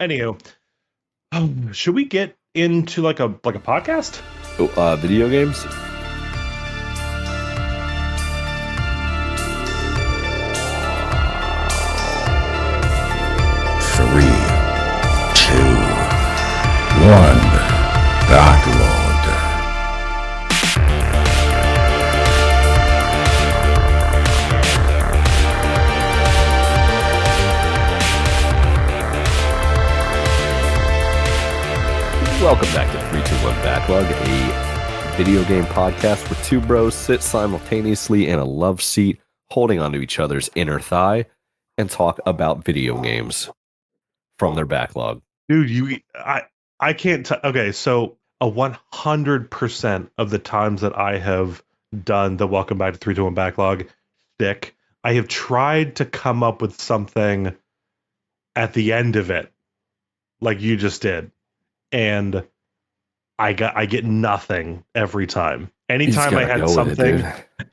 Anywho, should we get into like a podcast? Video games? Three, two, one. Backlog. Welcome back to 321 Backlog, a video game podcast where two bros sit simultaneously in a love seat, holding onto each other's inner thigh, and talk about video games from their backlog. Dude, I can't. Okay, so 100% of the times that I have done the Welcome Back to 321 Backlog stick, I have tried to come up with something at the end of it, like you just did. And I get nothing every time. Anytime I had something,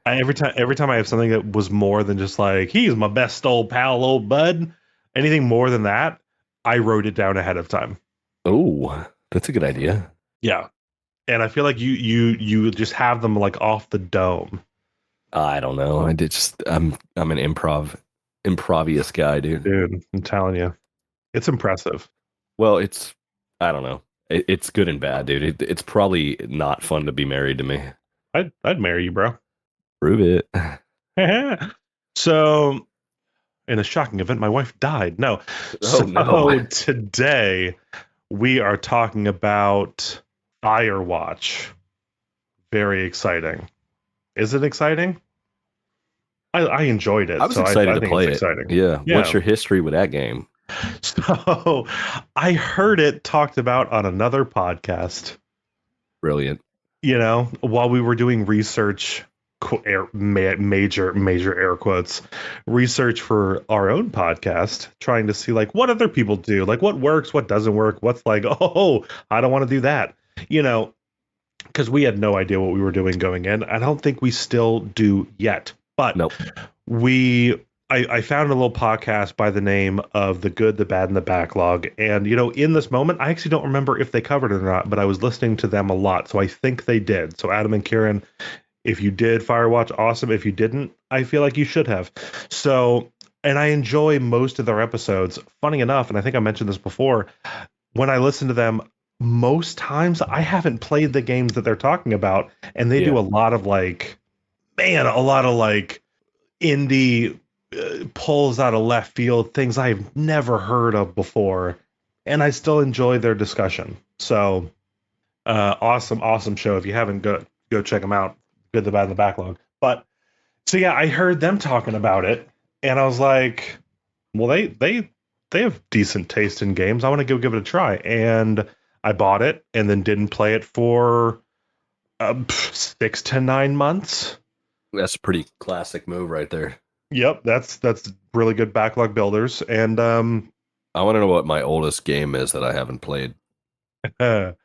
every time I have something that was more than just like, he's my best old pal, old bud. Anything more than that, I wrote it down ahead of time. Oh, that's a good idea. Yeah, and I feel like you just have them like off the dome. I don't know. I'm an improvious guy, dude. Dude, I'm telling you, it's impressive. Well, I don't know. It's good and bad, dude. It's probably not fun to be married to me. I'd marry you, bro. Prove it. So, in a shocking event, my wife died. No. No. Today we are talking about Firewatch. Very exciting. Is it exciting? I enjoyed it. I was excited to play it. Exciting. Yeah. What's your history with that game? So I heard it talked about on another podcast. Brilliant. You know, while we were doing research, major air quotes, research for our own podcast, trying to see like what other people do, like what works, what doesn't work, what's like, oh, I don't want to do that. You know, because we had no idea what we were doing going in. I don't think we still do yet. But nope. I found a little podcast by the name of The Good, the Bad, and the Backlog. And, you know, in this moment, I actually don't remember if they covered it or not, but I was listening to them a lot. So I think they did. So Adam and Kieran, if you did Firewatch, awesome. If you didn't, I feel like you should have. So, and I enjoy most of their episodes. Funny enough, and I think I mentioned this before, when I listen to them, most times I haven't played the games that they're talking about. And they do a lot of like indie pulls out of left field, things I've never heard of before, and I still enjoy their discussion. So awesome show. If you haven't, go check them out. Good, the Bad, and the Backlog. But so yeah, I heard them talking about it, and I was like, well, they have decent taste in games. I want to go give it a try, and I bought it and then didn't play it for 6 to 9 months. That's a pretty classic move right there. Yep, that's really good backlog builders. And I want to know what my oldest game is that I haven't played. And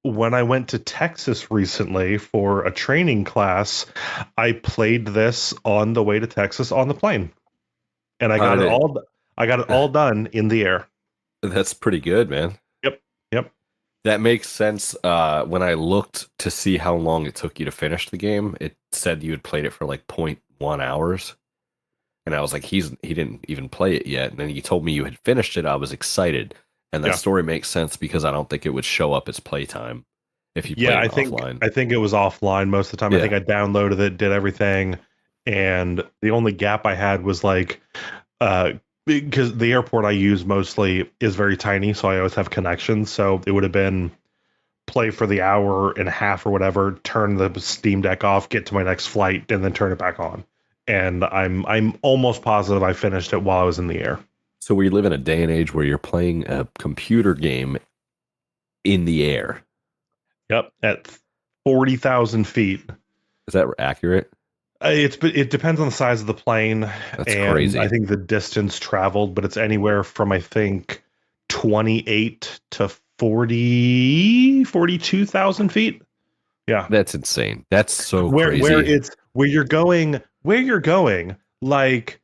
when I went to Texas recently for a training class, I played this on the way to Texas on the plane. And I got it all done in the air. That's pretty good, man. Yep. That makes sense. When I looked to see how long it took you to finish the game, it said you had played it for like 0.1 hours. And I was like, he didn't even play it yet. And then you told me you had finished it. I was excited. And that story makes sense because I don't think it would show up as playtime if you played it offline. I think it was offline most of the time. Yeah. I think I downloaded it, did everything. And the only gap I had was like, because the airport I use mostly is very tiny, so I always have connections. So it would have been play for the hour and a half or whatever, turn the Steam Deck off, get to my next flight, and then turn it back on. And I'm almost positive I finished it while I was in the air. So we live in a day and age where you're playing a computer game in the air. Yep, at 40,000 feet. Is that accurate? It depends on the size of the plane. That's crazy. I think the distance traveled, but it's anywhere from, I think, 28 to 42,000 feet. Yeah. That's insane. That's so crazy. Where you're going, like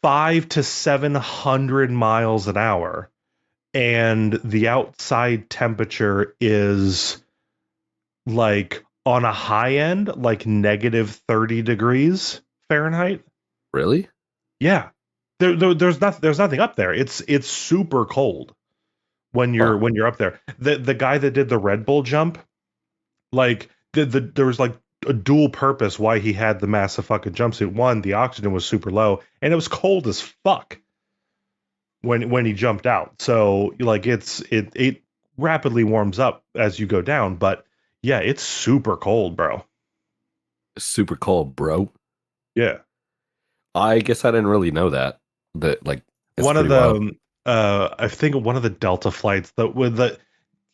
5 to 700 miles an hour, and the outside temperature is like on a high end, like negative 30 degrees Fahrenheit. Really? Yeah. There's nothing up there. It's super cold when you're up there. The guy that did the Red Bull jump, like there was like a dual purpose why he had the massive fucking jumpsuit. One, the oxygen was super low, and it was cold as fuck when he jumped out. So like it rapidly warms up as you go down, but yeah, it's super cold, bro. Super cold, bro. Yeah. I guess I didn't really know that. But like, it's One of pretty wild. the I think one of the Delta flights that with the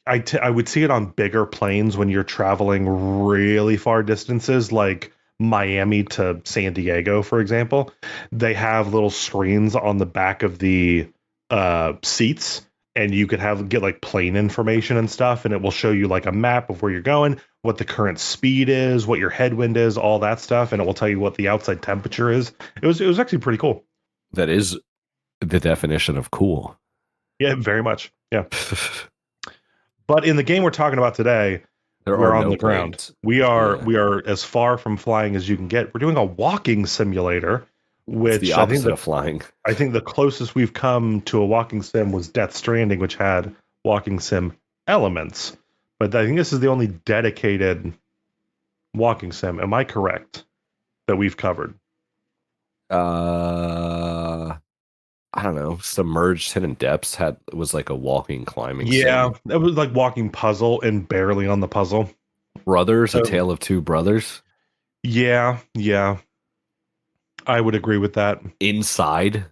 I would see it on bigger planes when you're traveling really far distances, like Miami to San Diego, for example. They have little screens on the back of the seats, and you could get like plane information and stuff, and it will show you like a map of where you're going, what the current speed is, what your headwind is, all that stuff, and it will tell you what the outside temperature is. It was actually pretty cool. That is the definition of cool. Yeah, very much. Yeah. But in the game we're talking about today, we're on no the ground. planes. We are Yeah. we are as far from flying as you can get. We're doing a walking simulator, It's which the I think opposite of flying. I think the closest we've come to a walking sim was Death Stranding, which had walking sim elements. But I think this is the only dedicated walking sim. Am I correct that we've covered? I don't know. Submerged Hidden Depths was like a walking climbing Yeah, sim. it was like walking puzzle and barely on the puzzle. Brothers, A So, Tale of Two Brothers. yeah, I would agree with that. Inside.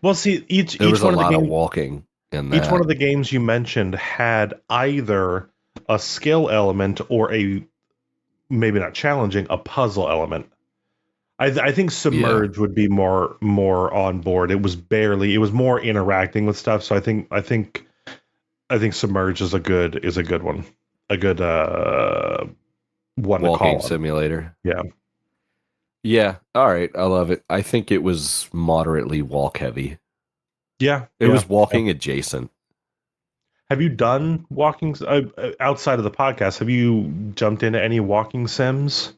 Well, see, There each was a one of the lot of games, walking in each one that. of the games you mentioned had either a skill element or a maybe not challenging, a puzzle element. I think Submerge would be more on board. It was more interacting with stuff. So I think Submerge is a good one, a good one to Walking call on. simulator. Yeah. Yeah. All right. I love it. I think it was moderately walk heavy. Yeah, It yeah, was walking yeah. adjacent. Have you done walking outside of the podcast? Have you jumped into any walking sims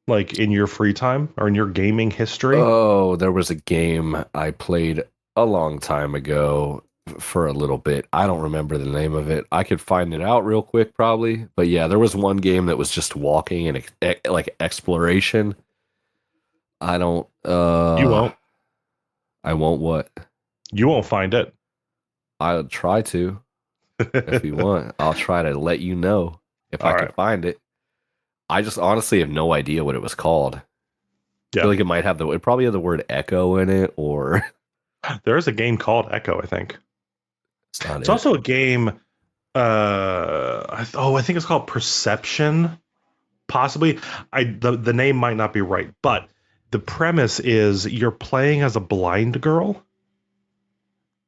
like in your free time or in your gaming history? Oh, there was a game I played a long time ago for a little bit. I don't remember the name of it. I could find it out real quick probably. But yeah, there was one game that was just walking and like exploration. I don't You won't. I won't what? You won't find it. I'll try to if you want. I'll try to let you know if I All can right. find it. I just honestly have no idea what it was called. I Yeah. feel like it probably had the word echo in it, or There is a game called Echo, I think. it's not It's it. also a game I think it's called Perception. Possibly. The name might not be right, but the premise is you're playing as a blind girl,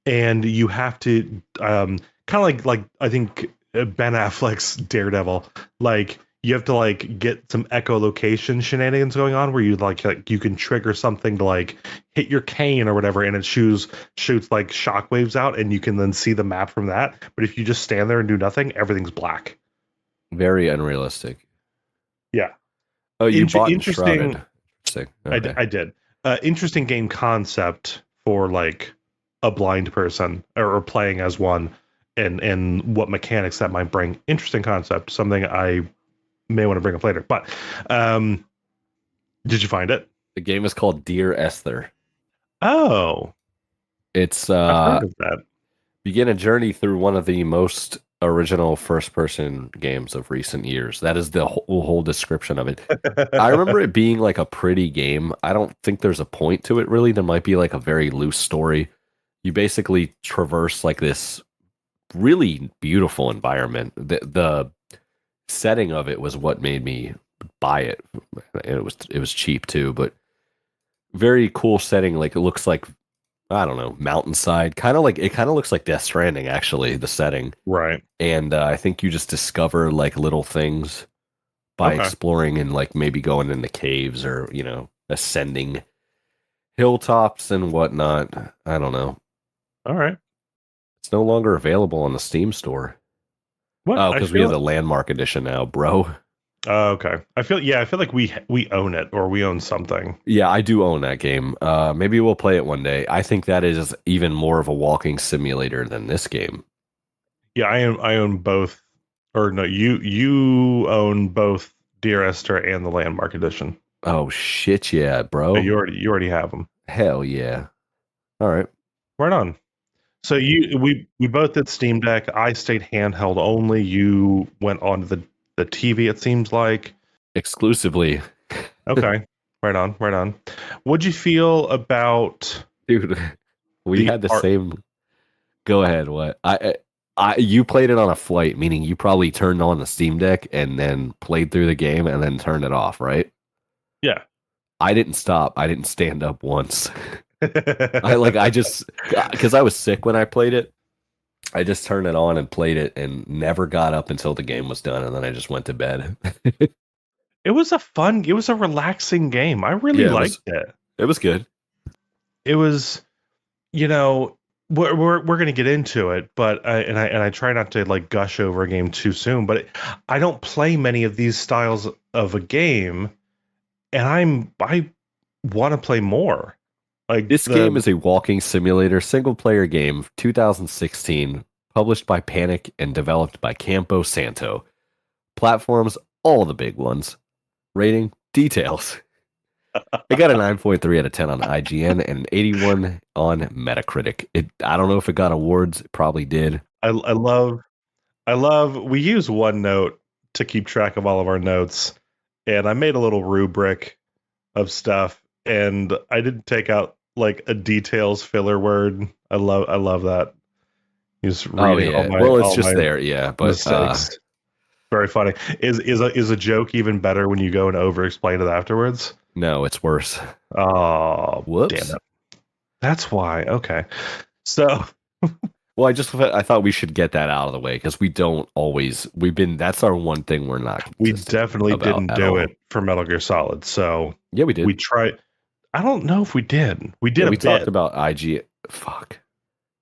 and you have to kind of like I think Ben Affleck's Daredevil, like you have to like get some echolocation shenanigans going on where you like you can trigger something to like hit your cane or whatever, and it shoots like shockwaves out, and you can then see the map from that. But if you just stand there and do nothing, everything's black. Very unrealistic. Yeah. Oh, you bought Interesting. Enshrouded. Interesting. Okay. I did. Interesting game concept for like a blind person or playing as one, and what mechanics that might bring. Interesting concept. Something I may want to bring up later. But did you find it? The game is called Dear Esther. Oh, It's I've heard of that. begin a journey through one of the most original first-person games of recent years. That is the whole description of it. I remember it being like a pretty game. I don't think there's a point to it really. There might be like a very loose story. You basically traverse like this really beautiful environment. The setting of it was what made me buy it. It was cheap too, but very cool setting. Like it looks like, I don't know, mountainside. Kind of looks like Death Stranding actually, the setting. Right. And I think you just discover like little things by Okay. exploring and like maybe going into caves or, ascending hilltops and whatnot. I don't know. All right. It's no longer available on the Steam store. What? Oh, I because we feel have the landmark edition now, bro. okay. I feel like we own it or we own something. Yeah, I do own that game. Maybe we'll play it one day. I think that is even more of a walking simulator than this game. Yeah, I own both. Or no, you own both Dear Esther and the Landmark Edition. Oh shit, yeah, bro. You already have them. Hell yeah. All right. Right on. So we both did Steam Deck. I stayed handheld only. You went on the TV. It seems like Exclusively. okay. Right on. Right on. What'd you feel about Dude, we the had the art? same. Go ahead. What? You played it on a flight, meaning you probably turned on the Steam Deck and then played through the game and then turned it off, right? Yeah. I didn't stop. I didn't stand up once. I just because I was sick when I played it. I just turned it on and played it and never got up until the game was done, and then I just went to bed. It was a relaxing game. I really Yeah, liked it. It was good. It was, you know, we're going to get into it, but I try not to like gush over a game too soon, but I don't play many of these styles of a game, and I want to play more. Like This game is a walking simulator single player game, 2016, published by Panic and developed by Campo Santo. Platforms, all the big ones. Rating, details. It got a 9.3 out of 10 on IGN and an 81 on Metacritic. I don't know if it got awards. It probably did. I love we use OneNote to keep track of all of our notes, and I made a little rubric of stuff, and I didn't take out like a details filler word. I love that. Just reading all my, well, it's all just my there, yeah. But mistakes. Very funny. Is a joke even better when you go and over explain it afterwards? no, it's worse. Oh, Whoops. damn it. That's why. Okay. So Well, I thought we should get that out of the way because that's our one thing we're not. we consistent definitely about didn't at do all. it for Metal Gear Solid. So Yeah, we did. we tried. I don't know if we did. We did Yeah, a we bit. talked about IG. Fuck.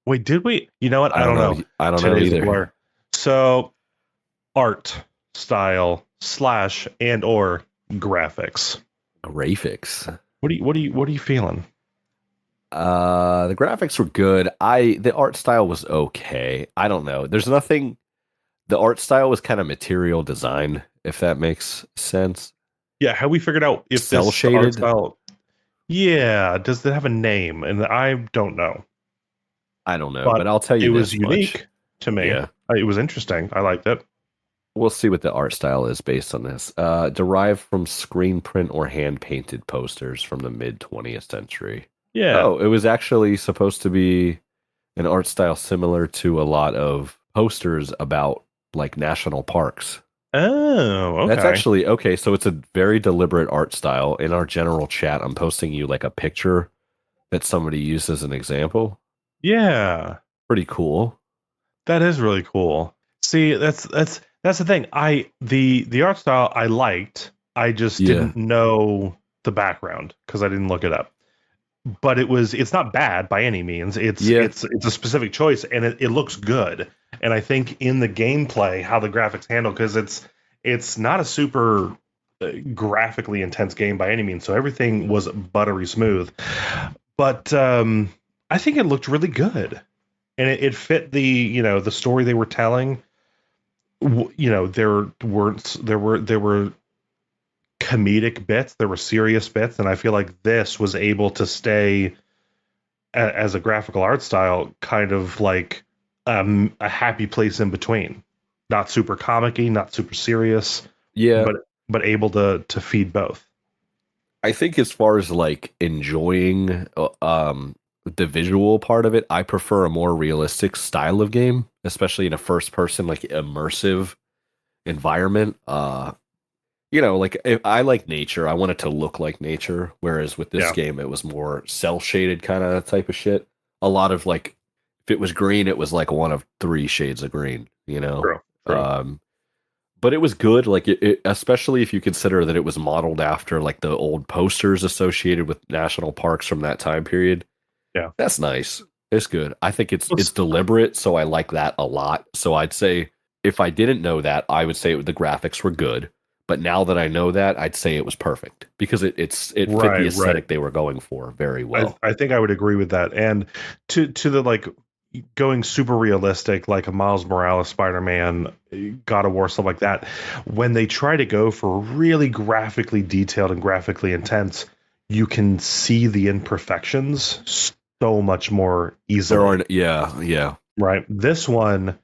Wait, did we? You know what? I don't know. I don't know Today's a either. blur. So art, style, / and or graphics. Graphics. What are you feeling? The graphics were good. The art style was okay. I don't know. There's nothing. The art style was kind of material design, if that makes sense. Yeah, how we figured out if Cell this shaded? art style. Yeah, does it have a name? And I don't know. I don't know, but I'll tell you it was this much. unique to me. Yeah. It was interesting. I liked it. We'll see what the art style is based on this. Derived from screen print or hand painted posters from the mid 20th century. Yeah. Oh, it was actually supposed to be an art style similar to a lot of posters about like national parks. Oh, okay. That's actually okay. So it's a very deliberate art style. In our general chat, I'm posting you like a picture that somebody used as an example. Yeah. Pretty cool. That is really cool. See, that's the thing. The art style I liked. I just didn't know the background because I didn't look it up. But it's not bad by any means. It's a specific choice, and it looks good. And I think in the gameplay, how the graphics handle, because it's not a super graphically intense game by any means, so everything was buttery smooth. But I think it looked really good, and it fit the story they were telling. There were comedic bits, there were serious bits, and I feel like this was able to stay as a graphical art style kind of like a happy place in between, not super comic-y, not super serious, but able to feed both. I think as far as like enjoying the visual part of it, I prefer a more realistic style of game, especially in a first person like immersive environment. Like if I like nature, I want it to look like nature. Whereas with this game, it was more cell shaded kind of type of shit. A lot of like, if it was green, it was like one of 3 shades of green, True. But it was good, like especially if you consider that it was modeled after like the old posters associated with national parks from that time period. Yeah. That's nice. It's good. I think it's Let's- deliberate, so I like that a lot. So I'd say if I didn't know that, I would say the graphics were good. But now that I know that, I'd say it was perfect because it fit Right, the aesthetic right. they were going for very well. I think I would agree with that. And to the like going super realistic, like a Miles Morales Spider-Man, God of War, stuff like that, when they try to go for really graphically detailed and graphically intense, you can see the imperfections so much more easily. Yeah. Right. This one,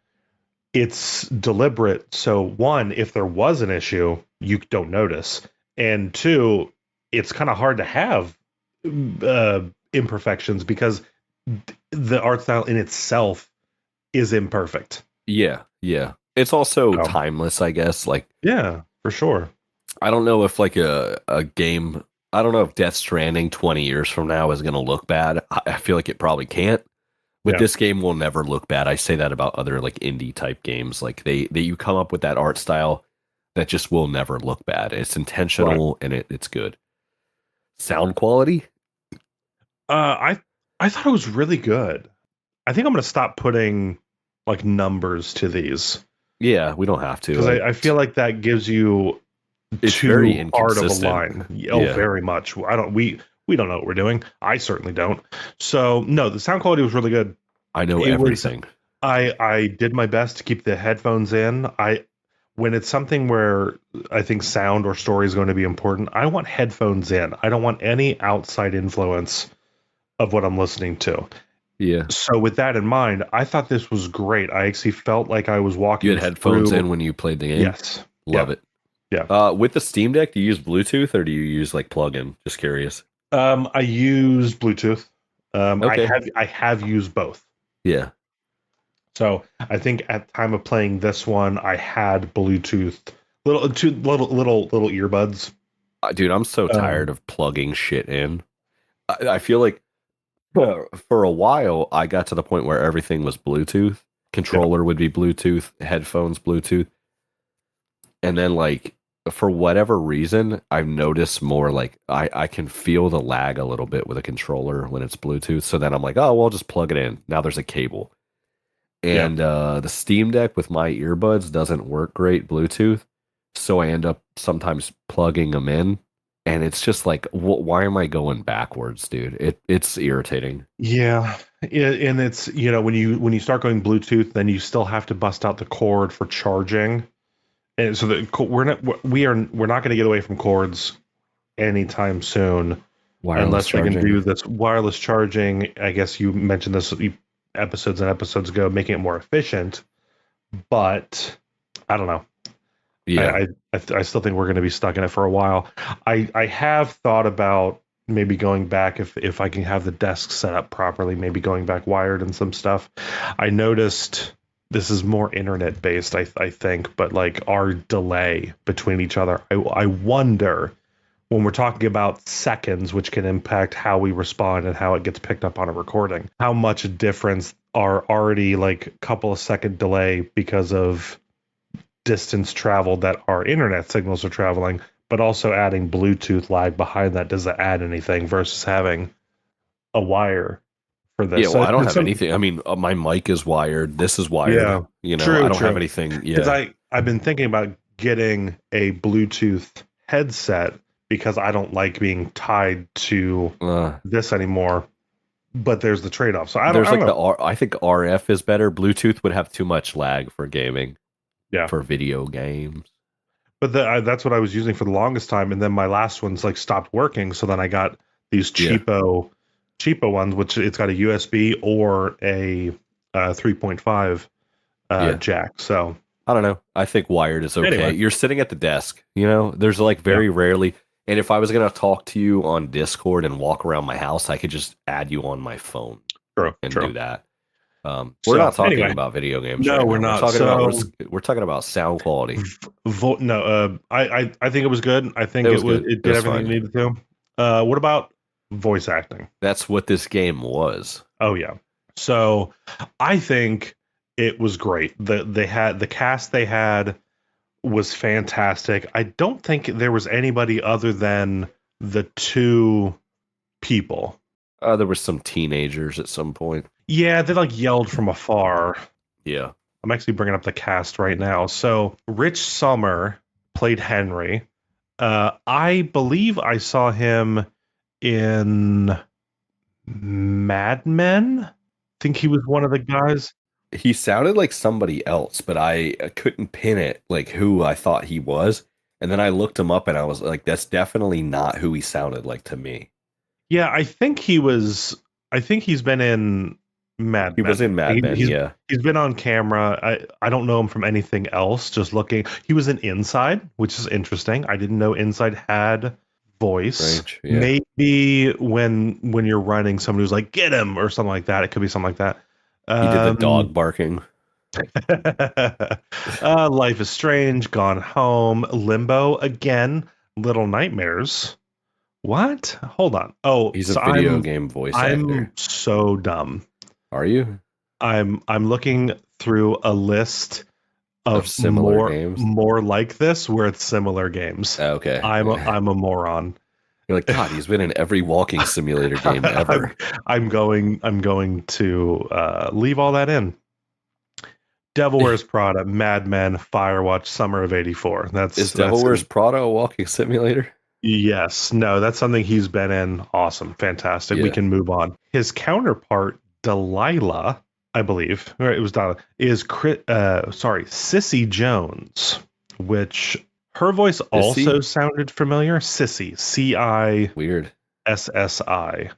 it's deliberate. So one, if there was an issue, you don't notice. And two, it's kind of hard to have imperfections because the art style in itself is imperfect. Yeah. It's also Oh. timeless, I guess. Like, Yeah, for sure. I don't know if like a game, I don't know if Death Stranding 20 years from now is going to look bad. I feel like it probably can't. With Yeah. this game will never look bad. I say that about other like indie type games. Like they you come up with that art style that just will never look bad. It's intentional and it's good. Sound quality? I thought it was really good. I think I'm going to stop putting like numbers to these Yeah, we don't have to. because I feel like that gives you It's too very hard of a inconsistent. line. Oh, Yeah. very much. We don't know what we're doing. I certainly don't. So no, the sound quality was really good. I know It was- everything. I did my best to keep the headphones in. When it's something where I think sound or story is going to be important, I want headphones in. I don't want any outside influence of what I'm listening to. Yeah. So with that in mind, I thought this was great. I actually felt like I was walking. You had headphones through- in when you played the game? Yes. Love it. Yeah. With the Steam Deck, do you use Bluetooth or do you use like plug-in? Just curious. I use Bluetooth. Okay. I have used both. Yeah. So I think at time of playing this one, I had Bluetooth, little earbuds. Dude, I'm so tired of plugging shit in. I feel like for a while, I got to the point where everything was Bluetooth. Controller would be Bluetooth, headphones Bluetooth. And then like for whatever reason, I've noticed more like I can feel the lag a little bit with a controller when it's Bluetooth. So then I'm like, oh, well, I'll just plug it in. Now there's a cable. And the Steam Deck with my earbuds doesn't work great Bluetooth. So I end up sometimes plugging them in. And it's just like, why am I going backwards, dude? It's irritating. Yeah, and it's when you start going Bluetooth, then you still have to bust out the cord for charging, and so we're not going to get away from cords anytime soon, unless we can do this wireless charging. I guess you mentioned this episodes and episodes ago, making it more efficient, but I don't know. Yeah, I still think we're going to be stuck in it for a while. I have thought about maybe going back if I can have the desk set up properly, maybe going back wired and some stuff. I noticed this is more internet based, I think, but like our delay between each other. I wonder when we're talking about seconds, which can impact how we respond and how it gets picked up on a recording, how much difference are already like a couple of second delay because of distance traveled that our internet signals are traveling, but also adding Bluetooth lag behind that. Does that add anything versus having a wire for this? Yeah, well, I don't have anything. I mean, my mic is wired. This is wired. Yeah, I don't have anything. Yeah, because I've been thinking about getting a Bluetooth headset because I don't like being tied to this anymore. But there's the trade-off. So I don't know. I think RF is better. Bluetooth would have too much lag for gaming. Yeah. For video games. But that's what I was using for the longest time, and then my last one's like stopped working. So then I got these cheapo ones, which it's got a USB or a 3.5 jack. So I don't know. I think wired is okay. Anyway. You're sitting at the desk. There's like very rarely. And if I was gonna talk to you on Discord and walk around my house, I could just add you on my phone and do that. We're not talking about video games. No, right we're now. not. We're talking about sound quality. I think it was good. I think it did everything it needed to. What about voice acting? That's what this game was. Oh yeah. So I think it was great. The cast they had was fantastic. I don't think there was anybody other than the two people. There were some teenagers at some point. Yeah, they like yelled from afar. Yeah. I'm actually bringing up the cast right now. So Rich Sommer played Henry. I believe I saw him in Mad Men. I think he was one of the guys. He sounded like somebody else, but I couldn't pin it like who I thought he was. And then I looked him up and I was like, that's definitely not who he sounded like to me. Yeah, I think he's been in Mad He Men. was in Mad Men, yeah. He's been on camera. I don't know him from anything else. Just looking, he was in Inside, which is interesting. I didn't know Inside had voice. Strange, yeah. Maybe when you're running, somebody was like, "Get him" or something like that. It could be something like that. He did the dog barking. Life is Strange, Gone Home, Limbo again, Little Nightmares. What? Hold on. Oh, he's a video game voice actor. I'm so dumb. Are you? I'm looking through a list of similar games, more like this where it's similar games. Okay. I'm a moron. You're like, God, he's been in every walking simulator game ever. I'm going to leave all that in. Devil Wears Prada, Mad Men, Firewatch, Summer of '84. Is Devil Wears Prada a walking simulator? Yes. No, that's something he's been in. Awesome. Fantastic. We can move on. His counterpart, Delilah, I believe, or it was Delilah, is Sissy Jones, which her voice also sounded familiar. Sissy, C-I weird S-S-I.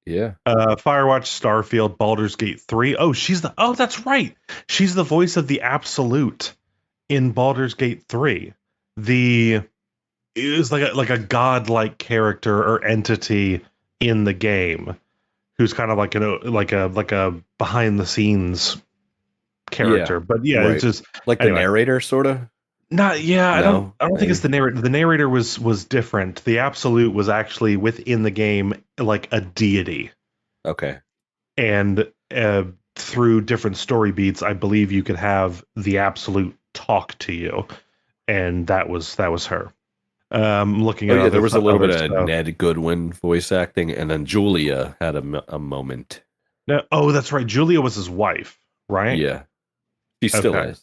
Yeah. Firewatch, Starfield, Baldur's Gate 3. Oh, that's right. She's the voice of the Absolute in Baldur's Gate 3. It was like a godlike character or entity in the game who's kind of like a behind the scenes character. Yeah, but yeah, right. It's just like the narrator sort of. Not yeah, no, I don't think it's the narrator. The narrator was different. The Absolute was actually within the game like a deity. Okay. And through different story beats, I believe you could have the Absolute talk to you, and that was her. Looking at there was a little bit of stuff. Ned Goodwin voice acting, and then Julia had a moment. No, oh, that's right. Julia was his wife, right? Yeah, she still is.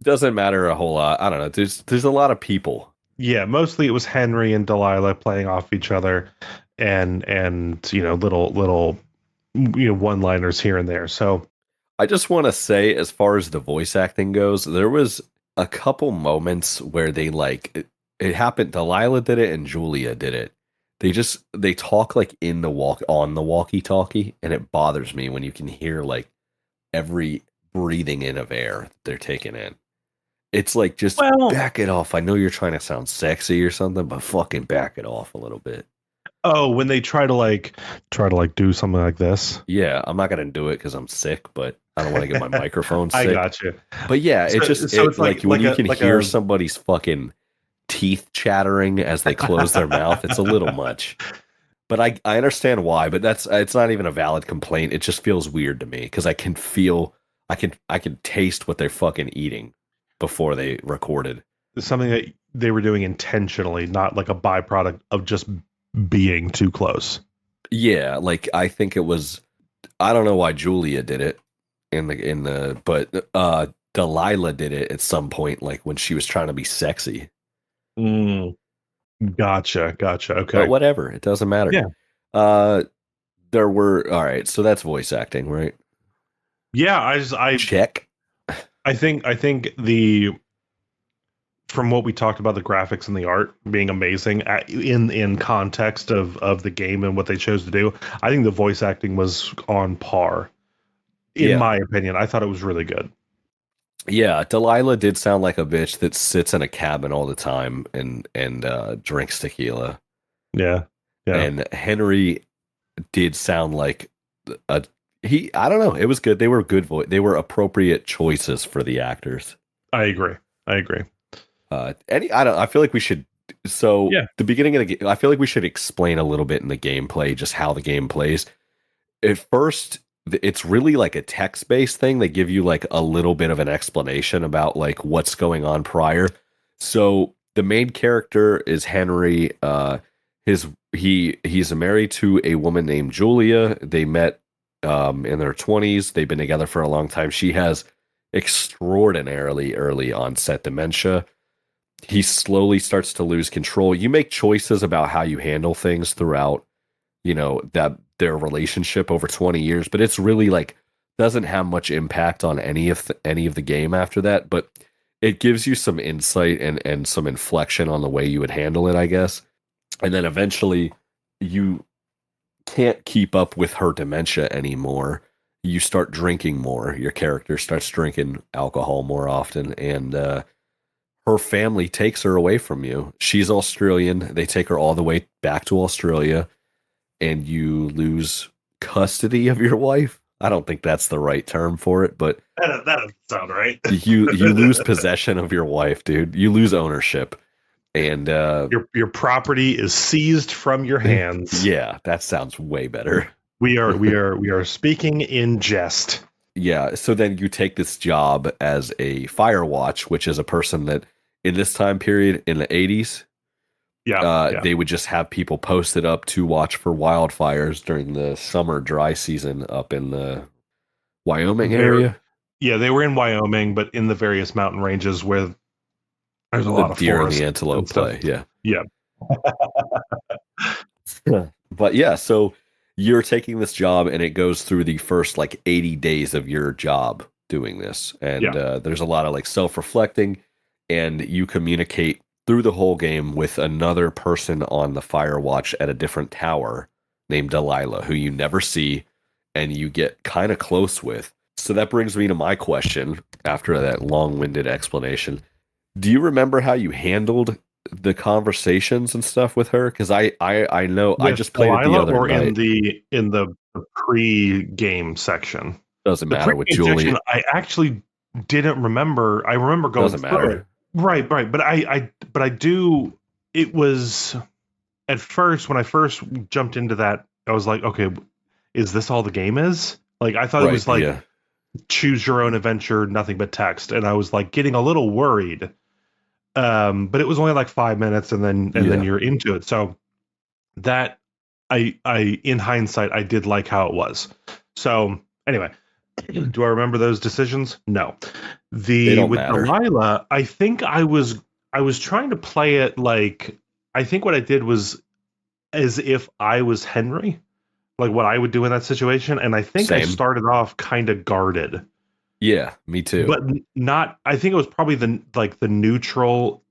Doesn't matter a whole lot. I don't know. There's a lot of people. Yeah, mostly it was Henry and Delilah playing off each other, and little one-liners here and there. So I just want to say, as far as the voice acting goes, there was a couple moments where they it happened. Delilah did it and Julia did it. They talk like on the walkie-talkie, and it bothers me when you can hear like every breathing in of air they're taking in. It's like, just back it off. I know you're trying to sound sexy or something, but fucking back it off a little bit. Oh, when they try to do something like this. Yeah, I'm not gonna do it because I'm sick, but I don't want to get my microphone sick. I got you. But yeah, it's like when you can hear somebody's fucking teeth chattering as they close their mouth, it's a little much. But I understand why. But it's not even a valid complaint. It just feels weird to me because I can taste what they're fucking eating before they recorded. It's something that they were doing intentionally, not like a byproduct of just being too close. Yeah, like I think it was. I don't know why Julia did it but Delilah did it at some point, like when she was trying to be sexy. Gotcha. Okay, but whatever, it doesn't matter. Yeah. There were all right. So that's voice acting, right? Yeah, I check. I think from what we talked about, the graphics and the art being amazing in context of the game and what they chose to do, I think the voice acting was on par. In my opinion, I thought it was really good. Yeah, Delilah did sound like a bitch that sits in a cabin all the time and drinks tequila. Yeah. And Henry did sound like I don't know. It was good. They were good voice. They were appropriate choices for the actors. I agree. I feel like we should. So the beginning of the game, I feel like we should explain a little bit in the gameplay just how the game plays. At first, it's really like a text-based thing. They give you like a little bit of an explanation about like what's going on prior. So the main character is Henry. He's married to a woman named Julia. They met in their 20s. They've been together for a long time. She has extraordinarily early onset dementia. He slowly starts to lose control. You make choices about how you handle things throughout, that their relationship over 20 years, but it's really like doesn't have much impact on any of the game after that, but it gives you some insight and some inflection on the way you would handle it, I guess. And then eventually you can't keep up with her dementia anymore. You start drinking more. Your character starts drinking alcohol more often, and her family takes her away from you. She's Australian. They take her all the way back to Australia, and you lose custody of your wife. I don't think that's the right term for it, but that doesn't sound right. you lose possession of your wife, dude. You lose ownership, and your property is seized from your hands. Yeah, that sounds way better. We are speaking in jest. Yeah, so then you take this job as a Firewatch, which is a person that in this time period in the 80s, they would just have people posted up to watch for wildfires during the summer dry season up in the Wyoming area. Yeah, they were in Wyoming, but in the various mountain ranges where there's a lot of deer and forest the antelope play. Yeah. Yeah. But yeah, so you're taking this job and it goes through the first like 80 days of your job doing this. And there's a lot of like self-reflecting, and you communicate through the whole game with another person on the Firewatch at a different tower named Delilah, who you never see and you get kind of close with. So that brings me to my question after that long-winded explanation. Do you remember how you handled the conversations and stuff with her? Because I know with I just played it the other or night. in the pre-game section. Doesn't matter with Julie. Section, I actually didn't remember. I remember going Doesn't matter. It. Right. But I do. It was at first when I first jumped into that, I was like, okay, is this all the game is? Like I thought it was like choose your own adventure, nothing but text, and I was like getting a little worried. But it was only like 5 minutes, and then you're into it. So that I in hindsight I did like how it was. So anyway, do I remember those decisions? No. With Delilah, I think I was trying to play it like, I think what I did was as if I was Henry, like what I would do in that situation, and I think I started off kind of guarded. Yeah, me too. But not. I think it was probably the neutral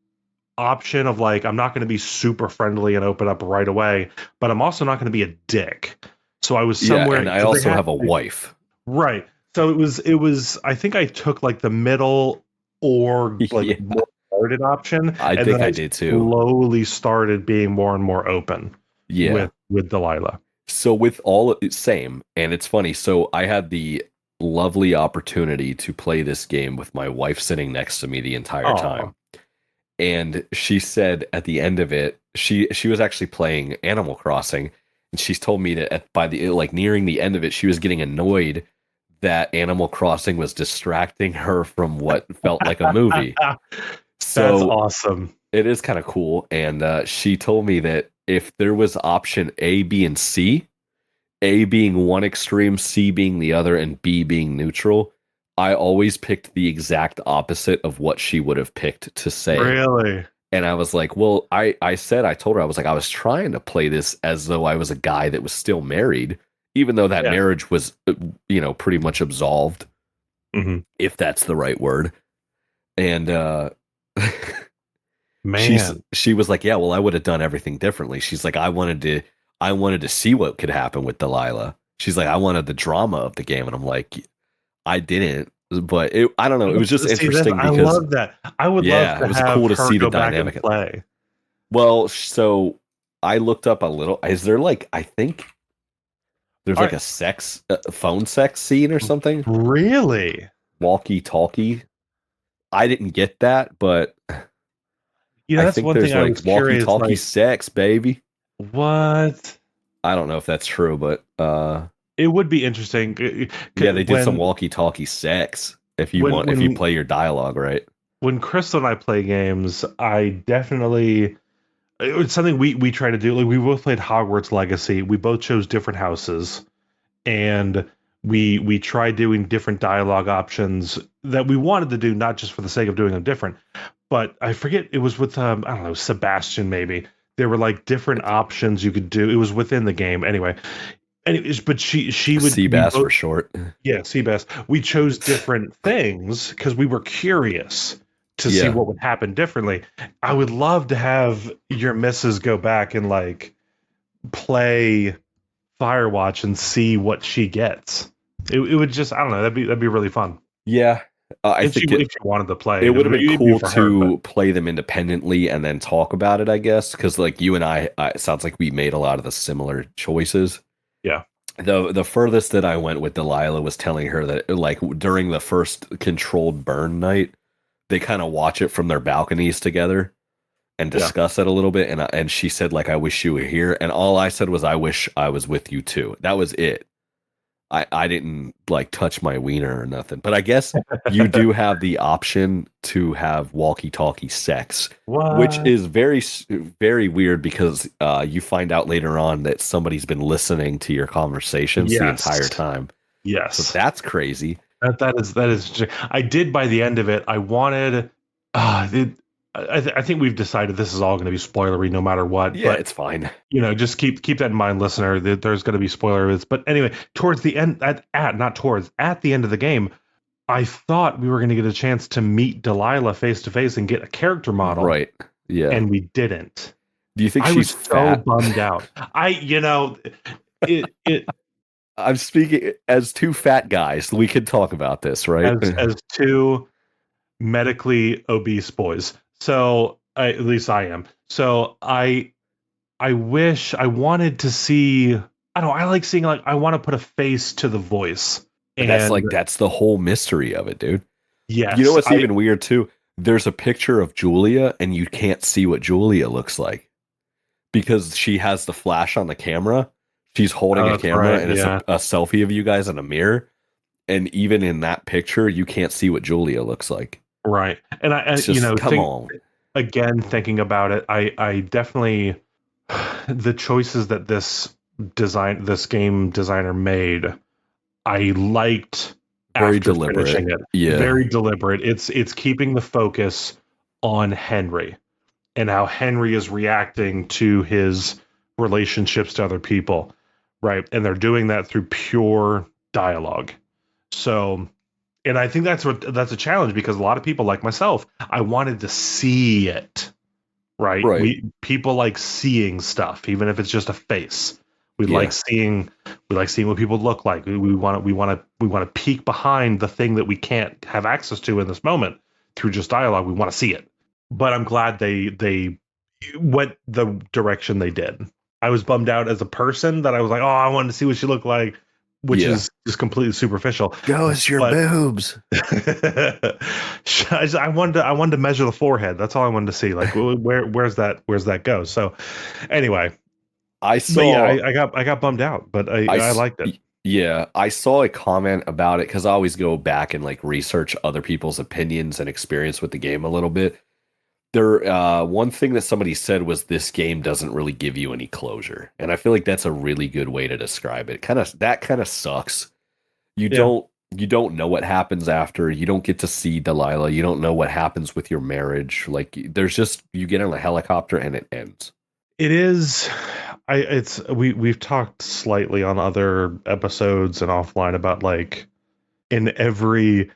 option of like, I'm not going to be super friendly and open up right away, but I'm also not going to be a dick. So I was somewhere. And I also have a wife. Right. So it was. I think I took like the middle or like more guarded option. I think I did too. Slowly started being more and more open. Yeah. With Delilah. So with all same, and it's funny. So I had the lovely opportunity to play this game with my wife sitting next to me the entire time. And she said at the end of it, she was actually playing Animal Crossing, and she's told me that by the nearing the end of it, she was getting annoyed that Animal Crossing was distracting her from what felt like a movie. So that's awesome. It is kind of cool. And she told me that if there was option A, B, and C, A being one extreme, C being the other, and B being neutral, I always picked the exact opposite of what she would have picked to say. Really? And I was like, well, I told her, I was like, I was trying to play this as though I was a guy that was still married, even though that marriage was, pretty much absolved, if that's the right word. And man, she was like, yeah, well, I would have done everything differently. She's like, I wanted to see what could happen with Delilah. She's like, I wanted the drama of the game. And I'm like, I didn't, but I don't know. It was just interesting because I love that. I would love to it was have cool to her see the go back dynamic and play. Well, so I looked up a little. Is there I think there's a phone sex scene or something? Really? Walkie-talkie. I didn't get that, but that's one thing I was curious. Walkie-talkie sex, baby. What? I don't know if that's true, but It would be interesting. Yeah, they did some When walkie-talkie sex when if you when play your dialogue right. when Crystal and I play games, I definitely it's something we try to do. Like we both played Hogwarts Legacy. We both chose different houses, and we tried doing different dialogue options that we wanted to do, not just for the sake of doing them different. But I forget it was with I don't know, Sebastian maybe. There were like different options you could do. It was within the game anyway. Anyways, but she would we Seabass both for short. yeah, Seabass. We chose different things because we were curious to see Yeah. what would happen differently. I would love to have your missus go back and like play Firewatch and see what she gets. It would just I don't know, that'd be really fun. Yeah. I If she think if she wanted to play. it would have been It'd be cool for her, but to play them independently and then talk about it, I guess, because like you and I, it sounds like we made a lot of the similar choices. yeah. The furthest that I went with Delilah was telling her that like during the first controlled burn night, they kind of watch it from their balconies together and Yeah. discuss it a little bit. And she said like, I wish you were here. And all I said was, I wish I was with you too. That was it. I didn't like touch my wiener or nothing. But I guess you do have the option to have walkie-talkie sex, which What? is very weird because you find out later on that somebody's been listening to your conversations the Yes. entire time. Yes. So that's crazy. That is. I did by the end of it. I wanted. It, I think we've decided this is all going to be spoilery no matter what. Yeah, But it's fine. just keep that in mind, listener. That there's going to be spoilers. But anyway, towards the end, at the end of the game, I thought we were going to get a chance to meet Delilah face to face and get a character model, Right. Yeah. and we didn't. Do you think I she's was fat? so bummed out. It I'm speaking as two fat guys. We could talk about this, right? as two medically obese boys. So at least I am. So I wish I wanted to see. I don't know. I like seeing like I want to put a face to the voice. But And that's the whole mystery of it, dude. yes, You know what's even weird too? There's a picture of Julia, and you can't see what Julia looks like because she has the flash on the camera. She's holding a that's camera, right, and it's yeah. a selfie of you guys in a mirror. And even in that picture, you can't see what Julia looks like. Right. And It's just come on. Thinking about it, I definitely the choices that this game designer made, I liked Very after deliberate. finishing it. Yeah. Very deliberate. It's keeping the focus on Henry and how Henry is reacting to his relationships to other people, right? And they're doing that through pure dialogue. So, and I think that's a challenge because a lot of people like myself, I wanted to see it, right? Right. People like seeing stuff, even if it's just a face. We Yeah. like seeing what people look like. We want to peek behind the thing that we can't have access to in this moment through just dialogue. We want to see it. But I'm glad they went the direction they did. I was bummed out as a person that I was like, oh, I wanted to see what she looked like, which is just completely superficial. Go as your boobs. I wanted to measure the forehead. That's all I wanted to see. Like where's that go? So anyway, I got bummed out, but I liked it. Yeah, I saw a comment about it because I always go back and like research other people's opinions and experience with the game a little bit. One thing that somebody said was this game doesn't really give you any closure, and I feel like that's a really good way to describe it. That kind of sucks. You don't know what happens after. You don't get to see Delilah. You don't know what happens with your marriage. Like there's just you get on a helicopter and it ends. It is. We've talked slightly on other episodes and offline about like in every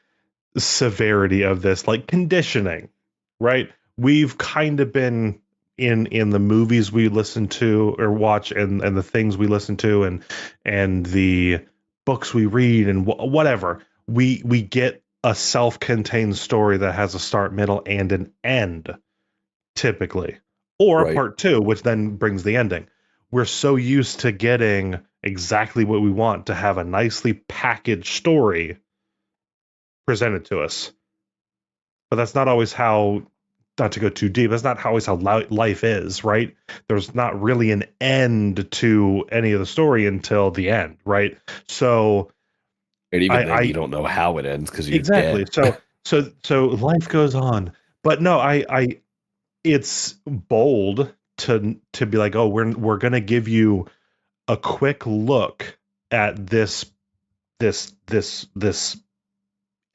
severity of this, like conditioning, right? We've kind of been in the movies we listen to or watch and the things we listen to and the books we read and whatever. We get a self-contained story that has a start, middle, and an end, typically. Or a part two, which then brings the ending. We're so used to getting exactly what we want to have a nicely packaged story presented to us. But that's not always how not to go too deep, that's not always how life is, right? There's not really an end to any of the story until the end, right? So And even then, I you don't know how it ends because you're exactly. dead. So life goes on. But no, I it's bold to be like, oh, we're gonna give you a quick look at this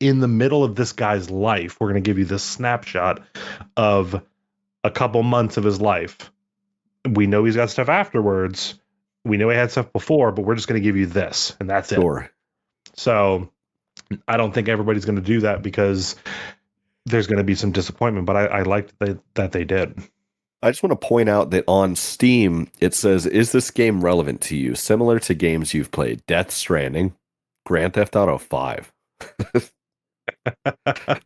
in the middle of this guy's life. We're gonna give you this snapshot of a couple months of his life. We know he's got stuff afterwards. We know he had stuff before, but we're just gonna give you this, and that's it. Sure. So I don't think everybody's gonna do that because there's going to be some disappointment, but I liked that they did. I just want to point out that on Steam, it says, is this game relevant to you? Similar to games you've played. Death Stranding, Grand Theft Auto 5. You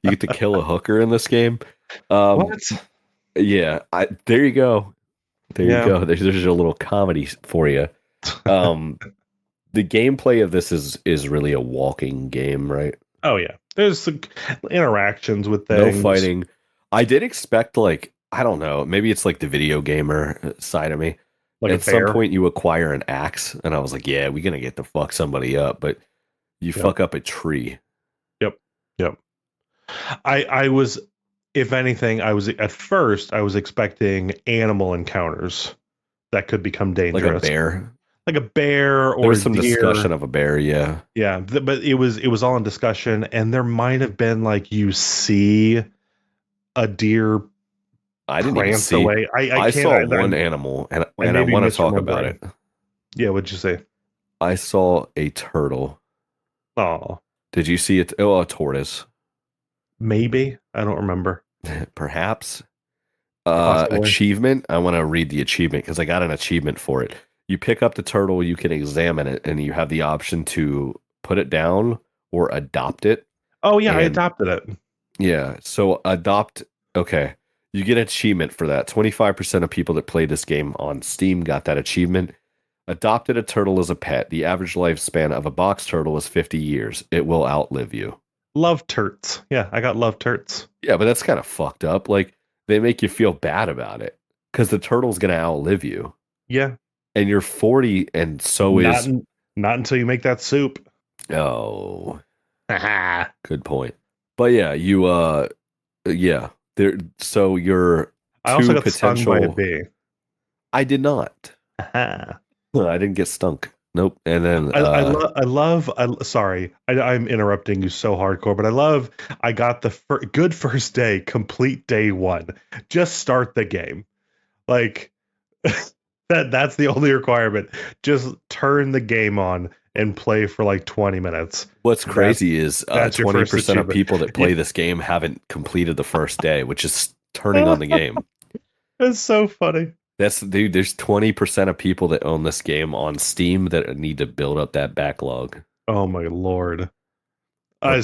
get to kill a hooker in this game. What? Yeah, there you go. There you go. There's a little comedy for you. The gameplay of this is really a walking game, right? Oh, yeah. There's some interactions with things. No fighting. I did expect, like, I don't know, maybe it's like the video gamer side of me. Like at some point, you acquire an axe, and I was like, yeah, we're going to get to fuck somebody up, but you fuck up a tree. Yep. I was, if anything, at first, I was expecting animal encounters that could become dangerous. Like a bear? Like a bear or there was some deer. Discussion of a bear, yeah. Yeah, but it was all in discussion, and there might have been like you see a deer. I didn't even see. Away. I saw one animal, and I want to talk about it. Yeah, what'd you say? I saw a turtle. Oh, did you see it? Oh, a tortoise. Maybe I don't remember. Perhaps. Achievement. I want to read the achievement because I got an achievement for it. You pick up the turtle, you can examine it, and you have the option to put it down or adopt it. Oh, yeah, I adopted it. Yeah, so adopt. Okay, you get an achievement for that. 25% of people that played this game on Steam got that achievement. Adopted a turtle as a pet. The average lifespan of a box turtle is 50 years. It will outlive you. Love turts. Yeah, I got love turts. Yeah, but that's kind of fucked up. Like, they make you feel bad about it because the turtle's going to outlive you. Yeah. And you're 40, and so is... Not until you make that soup. Oh. Good point. But yeah, you, yeah. So you're I also got stung by a bee. I did not. I didn't get stunk. Nope. And then... sorry, I'm interrupting you so hardcore, but I got the good first day, complete day one. Just start the game. Like... That's the only requirement. Just turn the game on and play for like 20 minutes. What's crazy is 20% of people that play this game haven't completed the first day, which is turning on the game. That's so funny. There's 20% of people that own this game on Steam that need to build up that backlog. Oh my lord. There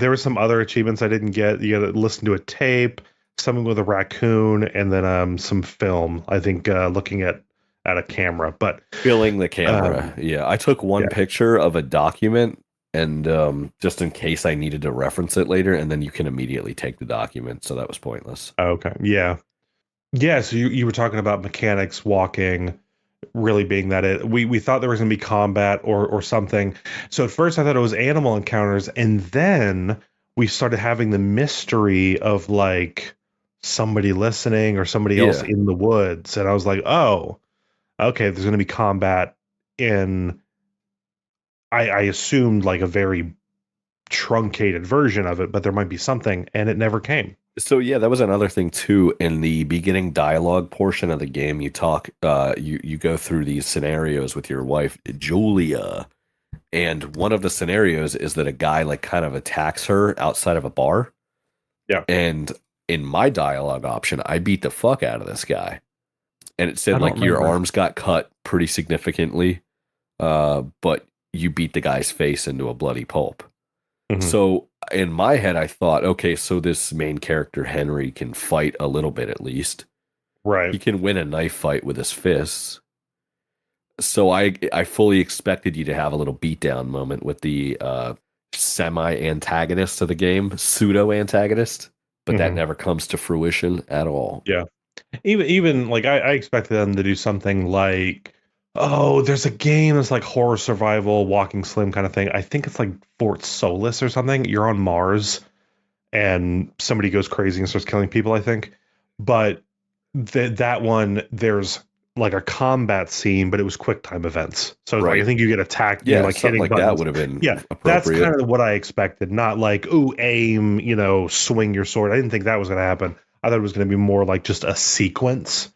were some other achievements I didn't get. You got to listen to a tape, something with a raccoon, and then some film. I think looking at a camera, but filling the camera. Yeah, I took one picture of a document, and just in case I needed to reference it later, and then you can immediately take the document. So that was pointless. Okay, yeah. So you were talking about mechanics, walking, really being that it. We thought there was going to be combat or something. So at first I thought it was animal encounters, and then we started having the mystery of like somebody listening or somebody else in the woods, and I was like, oh, okay, there's going to be combat in. I assumed like a very truncated version of it, but there might be something, and it never came. So yeah, that was another thing too. In the beginning dialogue portion of the game, you talk, you go through these scenarios with your wife, Julia, and one of the scenarios is that a guy like kind of attacks her outside of a bar. Yeah. And in my dialogue option, I beat the fuck out of this guy, and it said like your arms got cut pretty significantly, but you beat the guy's face into a bloody pulp. Mm-hmm. So in my head, I thought, okay, so this main character, Henry, can fight a little bit at least. Right. He can win a knife fight with his fists. So I fully expected you to have a little beatdown moment with the semi-antagonist to the game, pseudo-antagonist, but that never comes to fruition at all. Yeah. Even like I expected them to do something like, oh, there's a game that's like horror survival, walking sim kind of thing. I think it's like Fort Solis or something. You're on Mars and somebody goes crazy and starts killing people, I think. But that one, there's like a combat scene, but it was quick time events. So it's like I think you get attacked, Yeah, you're like something hitting like buttons. that would have been That's appropriate. kind of what I expected. Not like, ooh, aim, swing your sword. I didn't think that was going to happen. I thought it was going to be more like just a sequence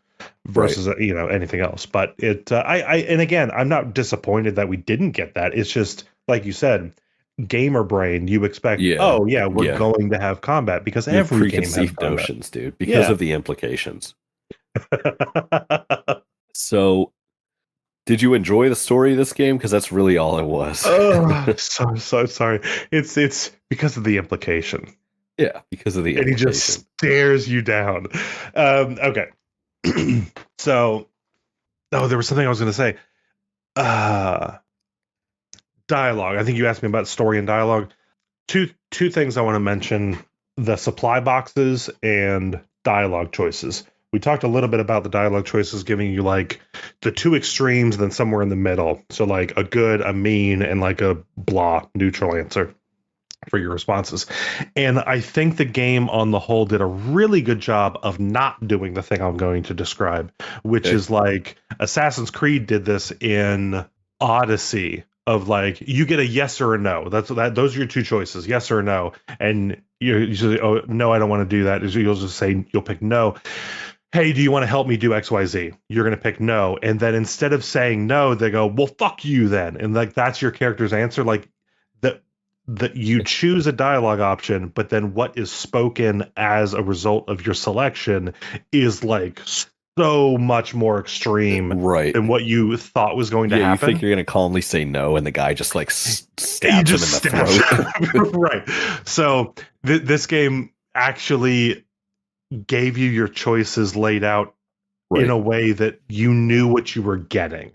versus anything else. But and again, I'm not disappointed that we didn't get that. It's just like you said, gamer brain. You expect, we're going to have combat because You have every game has preconceived combat. notions, dude, because of the implications. So, did you enjoy the story of this game? Because that's really all it was. Oh, so sorry. It's because of the implication. Yeah, because of the And he implication. just stares you down. Okay. So, there was something I was going to say. Dialogue. I think you asked me about story and dialogue. Two things I want to mention: the supply boxes and dialogue choices. We talked a little bit about the dialogue choices, giving you like the two extremes, and then somewhere in the middle. So like a good, a mean, and like a blah neutral answer for your responses. And I think the game on the whole did a really good job of not doing the thing I'm going to describe, which is like Assassin's Creed did this in Odyssey, of like you get a yes or a no. Those are your two choices, yes or no. And you usually, oh no, I don't want to do that. You'll just say, you'll pick no. Hey, do you want to help me do XYZ? You're going to pick no. And then instead of saying no, they go, well, fuck you then. And like, that's your character's answer. Like that you choose a dialogue option, but then what is spoken as a result of your selection is like so much more extreme than what you thought was going to happen. You think you're going to calmly say no, and the guy just like stabs him in the throat. Right. So this game actually gave you your choices laid out in a way that you knew what you were getting.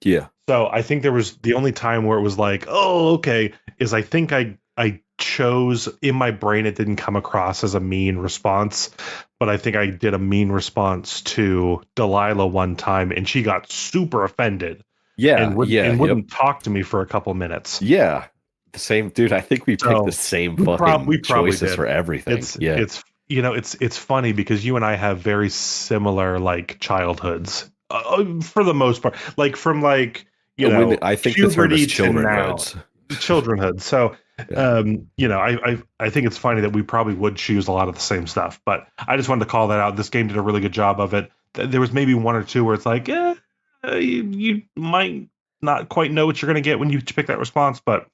Yeah. So I think there was the only time where it was like, oh, okay, is I think I chose in my brain, it didn't come across as a mean response, but I think I did a mean response to Delilah one time, and she got super offended. Yeah. And wouldn't talk to me for a couple minutes. Yeah. The same dude. I think we picked the same fucking choices for everything. It's funny because you and I have very similar like childhoods for the most part, like from like, I think the term is childrenhood. Childrenhood. So, I think it's funny that we probably would choose a lot of the same stuff, but I just wanted to call that out. This game did a really good job of it. There was maybe one or two where it's like, you might not quite know what you're going to get when you pick that response, but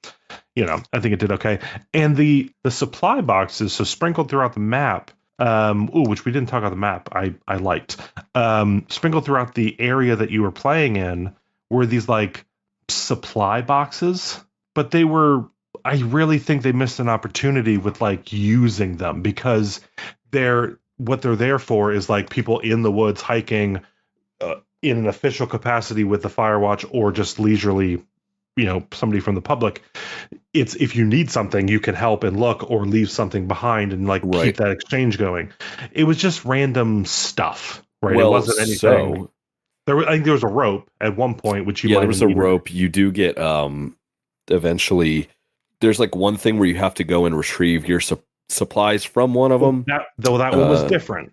I think it did okay. And the supply boxes, so sprinkled throughout the map, which we didn't talk about the map, I liked. Sprinkled throughout the area that you were playing in were these like supply boxes, but I really think they missed an opportunity with like using them, because what they're there for is like people in the woods hiking in an official capacity with the Firewatch, or just leisurely, somebody from the public. It's if you need something, you can help and look, or leave something behind and like keep that exchange going. It was just random stuff, right? It wasn't anything. I think there was a rope at one point, which there was a rope. You do get eventually. There's like one thing where you have to go and retrieve your supplies from one of them. That one was different.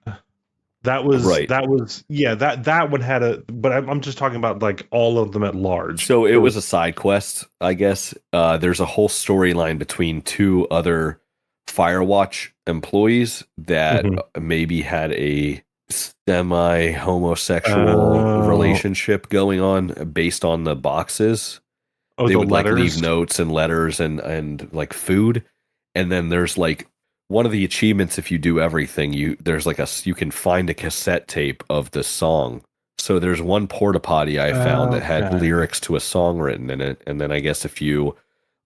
That was that one had but I'm just talking about like all of them at large. So it was a side quest, I guess. There's a whole storyline between two other Firewatch employees that maybe had a semi-homosexual relationship going on based on the boxes. They would like leave notes and letters and like food. And then there's like one of the achievements, if you do everything, you can find a cassette tape of the song. So there's one porta potty I found that had lyrics to a song written in it. And then I guess if you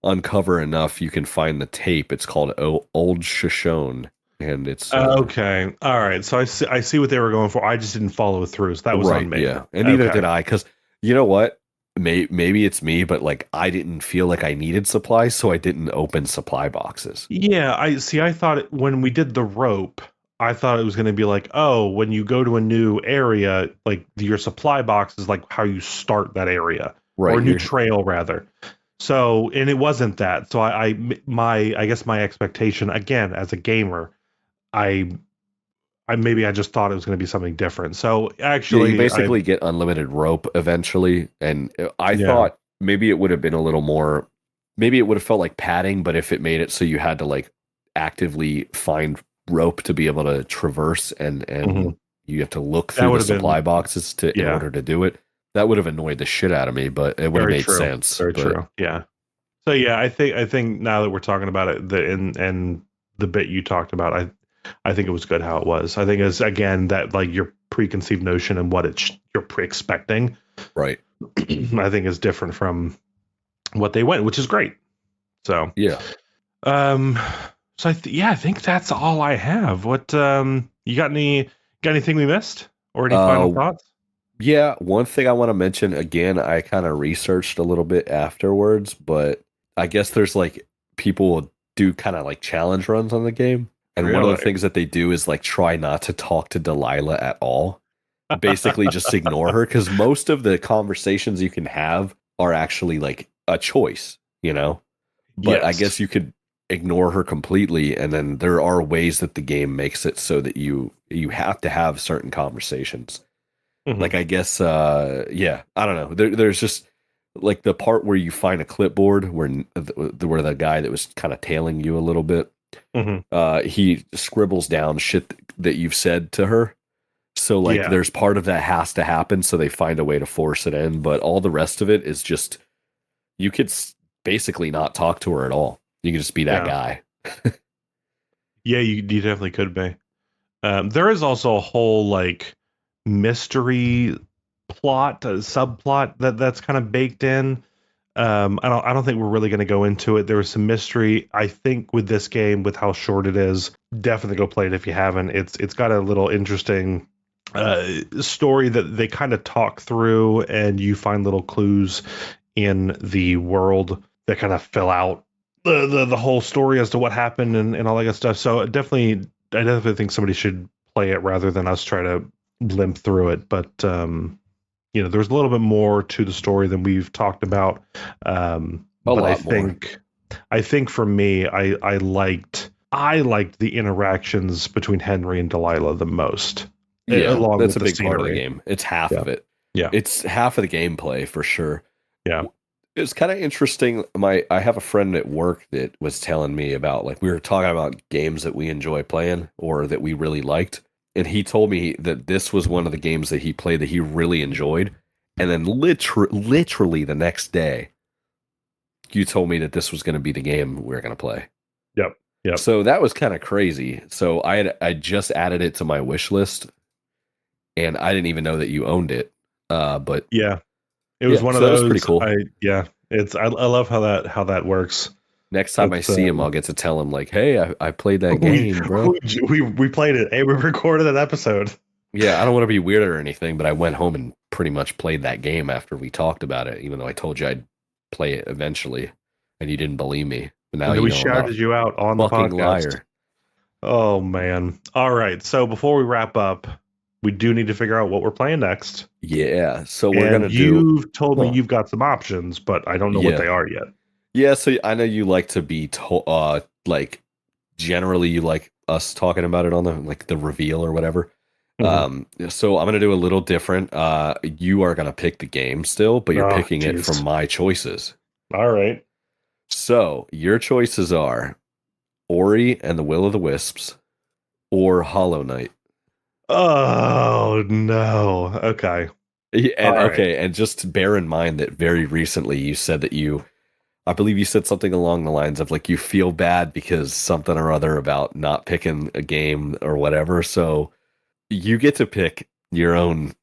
uncover enough, you can find the tape. It's called Old Shoshone. And it's okay. All right. So I see what they were going for. I just didn't follow through. So that was on me. Yeah. And neither did I, because you know what? maybe it's me, but like I didn't feel like I needed supplies, so I didn't open supply boxes. Yeah, I see. I thought when we did the rope, I thought it was going to be like, oh, when you go to a new area, like your supply box is like how you start that area, or Right. a new trail rather. So, and it wasn't that. So I guess my expectation again as a gamer, I maybe I just thought it was going to be something different. So Yeah, you actually, basically get unlimited rope eventually, and I yeah, thought maybe it would have been a little more, maybe it would have felt like padding, but if it made it so you had to like actively find rope to be able to traverse and mhm. you have to look That through would the have been supply boxes to in yeah, order to do it, that would have annoyed the shit out of me, but it would have very made true, sense. very But true. Yeah. So yeah, I think now that we're talking about it, and the bit you talked about, I think it was good how it was. I think it's again that like your preconceived notion and what you're expecting, right. I think is different from what they went, which is great. So Yeah. um, so yeah, I think that's all I have. What you got anything we missed or any final Uh thoughts? Yeah, one thing I want to mention again, I kind of researched a little bit afterwards, but I guess there's like people do kind of like challenge runs on the game. And one of the Really? things that they do is like try not to talk to Delilah at all. Basically just ignore her because most of the conversations you can have are actually like a choice, you know? But I Yes. guess you could ignore her completely, and then there are ways that the game makes it so that you have to have certain conversations. Like Hmm. I guess yeah, I don't know. There's just like the part where you find a clipboard where the guy that was kind of tailing you a little bit, Hmm. he scribbles down shit that you've said to her. So like Yeah. there's part of that has to happen, so they find a way to force it in, but all the rest of it is just you could basically not talk to her at all. You could just be that Yeah. guy. Yeah. You definitely could be. There is also a whole like mystery plot, subplot that's kind of baked in. I don't think we're really going to go into it. There was some mystery. I think with this game, with how short it is, definitely go play it if you haven't. It's got a little interesting story that they kind of talk through, and you find little clues in the world that kind of fill out the whole story as to what happened and all that good stuff. So I definitely think somebody should play it rather than us try to limp through it. But there's a little bit more to the story than we've talked about. A But lot more. I think for me, I liked the interactions between Henry and Delilah the most, Yeah, along that's with a the big part of the scenery. game. It's half Yeah, of it. yeah, It's half of the gameplay for sure. yeah. It's kind of interesting. I have a friend at work that was telling me about like we were talking about games that we enjoy playing or that we really liked, and he told me that this was one of the games that he played that he really enjoyed, and then literally the next day, you told me that this was going to be the game we were going to play. Yep, yep, So that was kind of crazy. So I just added it to my wish list, and I didn't even know that you owned it. But yeah. It was yeah, one of so that was pretty those. cool. Yeah. I love how that works. Next time I It's see him, I'll get to tell him like, "Hey, I played that we game, bro." we played it. Hey, we recorded an episode. Yeah, I don't want to be weird or anything, but I went home and pretty much played that game after we talked about it, even though I told you I'd play it eventually, and you didn't believe me. But now And then you we know I'm not shouted you out on a the fucking podcast. liar. Oh man. All right. So before we wrap up, we do need to figure out what we're playing next. Yeah, so we're And gonna do. you've told me Huh. you've got some options, but I don't know what Yeah, they are yet. yeah. So I know you like to be like generally you like us talking about it on the like the reveal or whatever. Mhm. So I'm gonna do a little different. You are gonna pick the game still, but you're Oh, picking it from jeez. my choices. All right. So your choices are Ori and the Will of the Wisps or Hollow Knight. Oh no. Okay. Yeah, All and right. okay, and just bear in mind that very recently you said that I believe you said something along the lines of like you feel bad because something or other about not picking a game or whatever. So you get to pick your own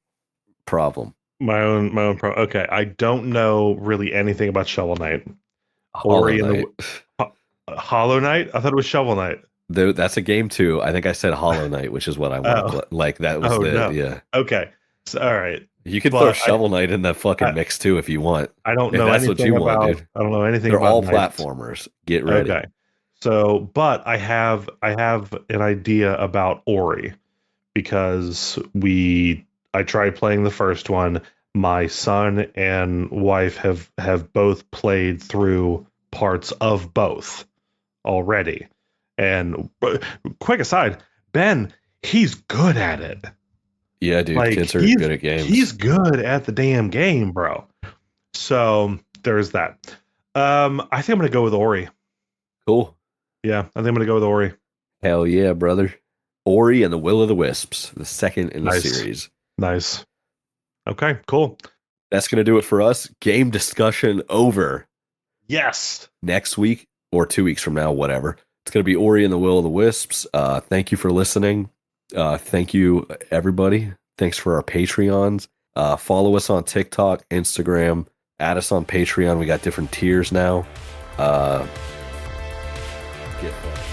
problem. My own pro. Okay. I don't know really anything about Shovel Knight. Hollow Ori and Knight. Hollow Knight. I thought it was Shovel Knight. Though that's a game too. I think I said Hollow Knight, which is what I want to Oh. play. Like that was Oh the no. yeah. Okay. So all right. You could But throw Shovel Knight in that fucking mix too if you want. I don't If know that's what anything you want, about. dude. I don't know anything They're about all knights. platformers. Get ready. Okay. So, but I have an idea about Ori because I tried playing the first one. My son and wife have both played through parts of both already. And quick aside, Ben, he's good at it. Yeah, dude. Like Kids are good at games. he's good at the damn game, bro. So there's that. I think I'm gonna go with Ori. Cool. Yeah, I think I'm gonna go with Ori. Hell yeah, brother. Ori and the Will of the Wisps, the second in the Nice. series. Nice. Okay, cool. That's going to do it for us. Game discussion over. Yes. Next week or 2 weeks from now, whatever. It's going to be Ori and the Will of the Wisps. Thank you for listening. Thank you, everybody. Thanks for our Patreons. Follow us on TikTok, Instagram. Add us on Patreon. We got different tiers now. Get fun.